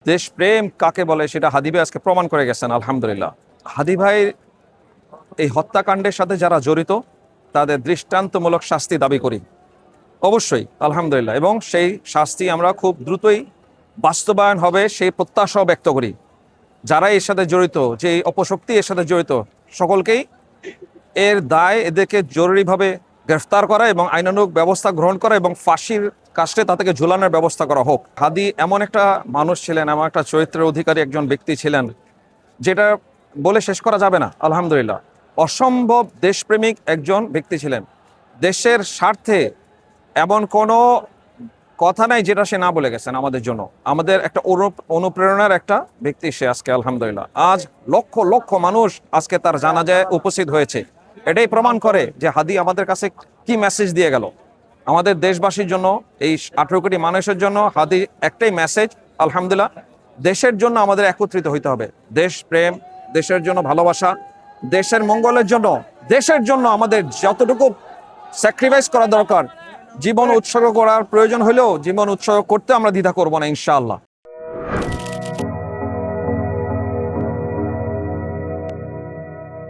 দেশপ্রেম কাকে বলে সেটা হাদি ভাই আজকে প্রমাণ করে গেছেন আলহামদুলিল্লাহ। হাদি ভাই এই হত্যাকাণ্ডের সাথে যারা জড়িত তাদের দৃষ্টান্তমূলক শাস্তি দাবি করি অবশ্যই আলহামদুলিল্লাহ, এবং সেই শাস্তি আমরা খুব দ্রুতই বাস্তবায়ন হবে সেই প্রত্যাশাও ব্যক্ত করি। যারা এর সাথে জড়িত, যে অপশক্তি এর সাথে জড়িত, সকলকেই এর দায় এদেরকে জরুরিভাবে গ্রেফতার করা এবং আইনানুগ ব্যবস্থা গ্রহণ করা এবং ফাঁসির কাস্টে তাদেরকে ঝুলানোর ব্যবস্থা করা হোক। হাদি এমন একটা মানুষ ছিলেন, এমন একটা চরিত্রের অধিকারী একজন ব্যক্তি ছিলেন যেটা বলে শেষ করা যাবে না। আলহামদুলিল্লাহ, অসম্ভব দেশপ্রেমিক একজন ব্যক্তি ছিলেন। দেশের স্বার্থে এমন কোনো কথা নাই যেটা সে না বলে গেছেন আমাদের জন্য। আমাদের একটা অনুপ্রেরণার একটা ব্যক্তি সে আজকে আলহামদুলিল্লাহ। আজ লক্ষ লক্ষ মানুষ আজকে তার জানাজায় উপস্থিত হয়েছে। এটাই প্রমাণ করে যে হাদি আমাদের কাছে কি মেসেজ দিয়ে গেল। আমাদের দেশবাসীর জন্য, এই 18 কোটি মানুষের জন্য হাদি একটাই মেসেজ, আলহামদুলিল্লাহ, দেশের জন্য আমাদের একত্রিত হইতে হবে। দেশ প্রেম, দেশের জন্য ভালোবাসা, দেশের মঙ্গলের জন্য, দেশের জন্য আমাদের যতটুকু স্যাক্রিফাইস করা দরকার, জীবন উৎসর্গ করার প্রয়োজন হলেও জীবন উৎসর্গ করতে আমরা দ্বিধা করবো না ইনশাআল্লাহ।